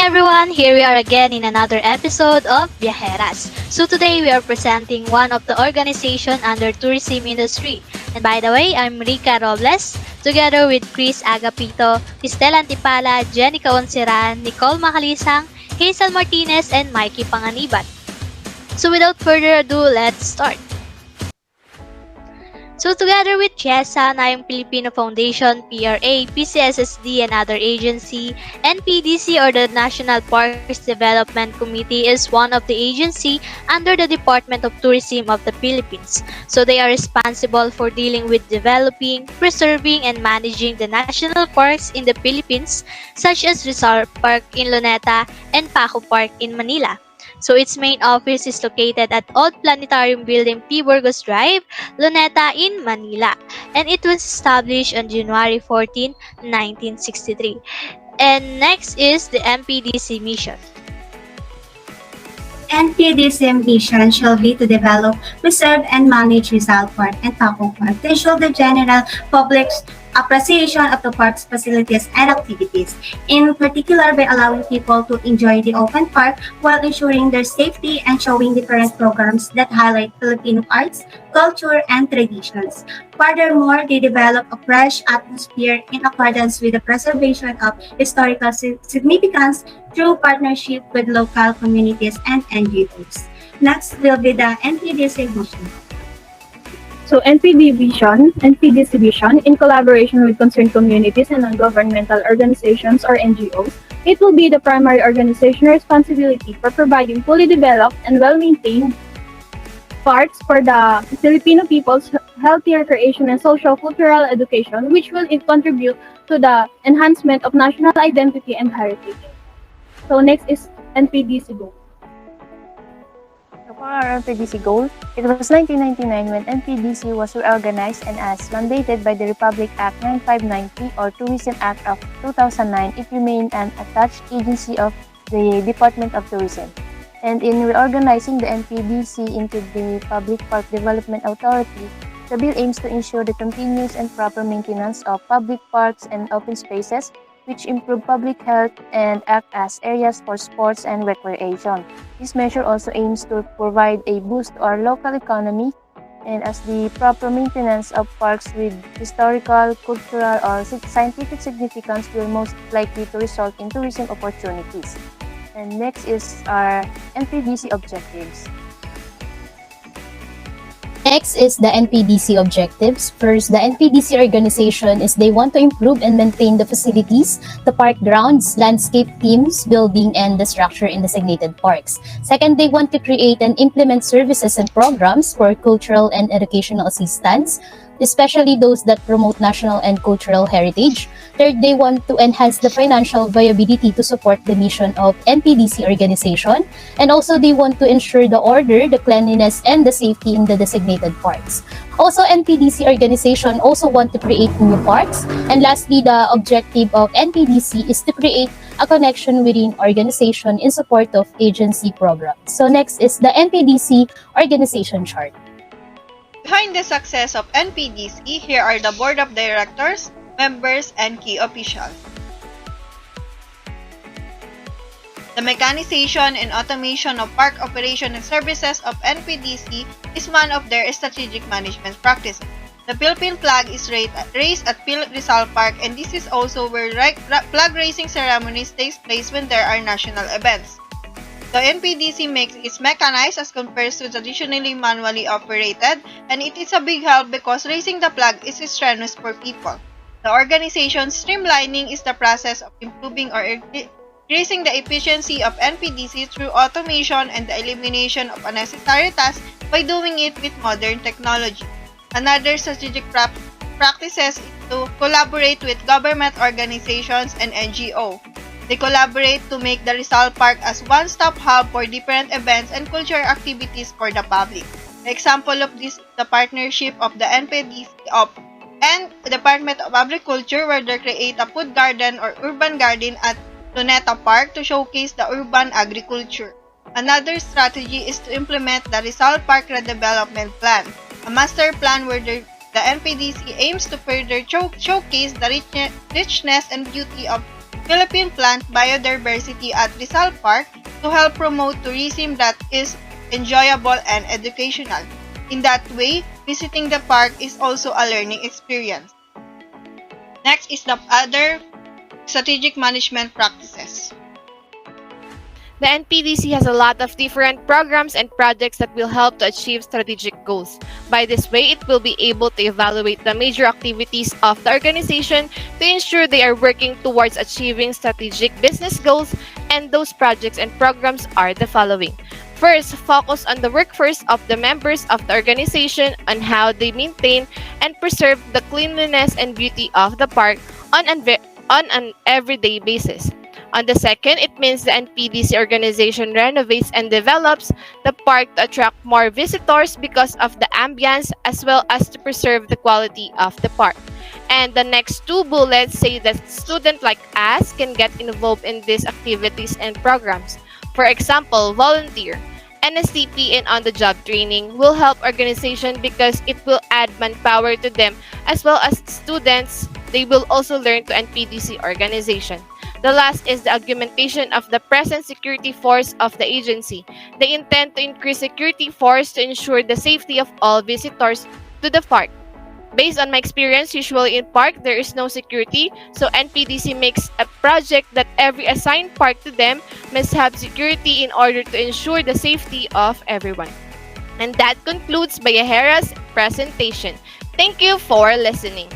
everyone, here we are again in another episode of Viajeras. So today we are presenting one of the organization under tourism industry. And by the way, I'm Rica Robles, together with Chris Agapito, Estela Antipala, Jenica Onsiran, Nicole Macalisang, Hazel Martinez, and Mikey Panganiban. So without further ado, let's start. So together with CHESA, Nayong Filipino Foundation, PRA, PCSSD, and other agency, NPDC or the National Parks Development Committee is one of the agency under the Department of Tourism of the Philippines. So they are responsible for dealing with developing, preserving, and managing the national parks in the Philippines, such as Rizal Park in Luneta and Paco Park in Manila. So its main office is located at Old Planetarium Building, P. Burgos Drive, Luneta in Manila. And it was established on January 14, 1963. And next is the MPDC mission. NPDC mission shall be to develop, preserve, and manage Rizal Park and Paco Park to ensure the general public's appreciation of the park's facilities and activities, in particular by allowing people to enjoy the open park while ensuring their safety and showing different programs that highlight Filipino arts, culture, and traditions. Furthermore, they develop a fresh atmosphere in accordance with the preservation of historical significance through partnership with local communities and NGOs. Next will be the NPDC vision. So NPDC Vision, in collaboration with concerned communities and non-governmental organizations or NGOs, it will be the primary organizational responsibility for providing fully developed and well-maintained parks for the Filipino people's healthier creation and social cultural education, which will contribute to the enhancement of national identity and heritage. So next is NPDC Goal. For our NPDC goal, it was 1999 when NPDC was reorganized and as mandated by the Republic Act 9590 or Tourism Act of 2009, it remained an attached agency of the Department of Tourism. And in reorganizing the NPDC into the Public Park Development Authority, the bill aims to ensure the continuous and proper maintenance of public parks and open spaces, which improve public health and act as areas for sports and recreation. This measure also aims to provide a boost to our local economy, and as the proper maintenance of parks with historical, cultural, or scientific significance will most likely to result in tourism opportunities. And next is our NPDC objectives. Next is the NPDC objectives. First, the NPDC organization is they want to improve and maintain the facilities, the park grounds, landscape themes, building, and the structure in designated parks. Second, they want to create and implement services and programs for cultural and educational assistance, especially those that promote national and cultural heritage. Third, they want to enhance the financial viability to support the mission of NPDC organization. And also, they want to ensure the order, the cleanliness, and the safety in the designated parks. Also, NPDC organization also want to create new parks. And lastly, the objective of NPDC is to create a connection within organization in support of agency programs. So next is the NPDC organization chart. Behind the success of NPDC, here are the Board of Directors, members, and key officials. The mechanization and automation of park operation and services of NPDC is one of their strategic management practices. The Philippine flag is raised at Philip Rizal Park, and this is also where flag raising ceremonies takes place when there are national events. The NPDC is mechanized as compared to traditionally manually operated, and it is a big help because raising the flag is strenuous for people. The organization's streamlining is the process of improving or increasing the efficiency of NPDC through automation and the elimination of unnecessary tasks by doing it with modern technology. Another strategic practices is to collaborate with government organizations and NGO. They collaborate to make the Rizal Park as one-stop hub for different events and cultural activities for the public. The example of this is the partnership of the NPDC and the Department of Agriculture, where they create a food garden or urban garden at Luneta Park to showcase the urban agriculture. Another strategy is to implement the Rizal Park Redevelopment Plan, a master plan where the NPDC aims to further showcase the richness and beauty of Philippine plant biodiversity at Rizal Park to help promote tourism that is enjoyable and educational. In that way, visiting the park is also a learning experience. Next is the other strategic management practices. The NPDC has a lot of different programs and projects that will help to achieve strategic goals. By this way, it will be able to evaluate the major activities of the organization to ensure they are working towards achieving strategic business goals, and those projects and programs are the following. First, focus on the workforce of the members of the organization on how they maintain and preserve the cleanliness and beauty of the park on an everyday basis. On the second, it means the NPDC organization renovates and develops the park to attract more visitors because of the ambience as well as to preserve the quality of the park. And the next two bullets say that students like us can get involved in these activities and programs. For example, volunteer. NSTP and on-the-job training will help organization because it will add manpower to them as well as students. They will also learn to NPDC organization. The last is the augmentation of the present security force of the agency. They intend to increase security force to ensure the safety of all visitors to the park. Based on my experience, usually in park, there is no security, so NPDC makes a project that every assigned park to them must have security in order to ensure the safety of everyone. And that concludes Bayahera's presentation. Thank you for listening.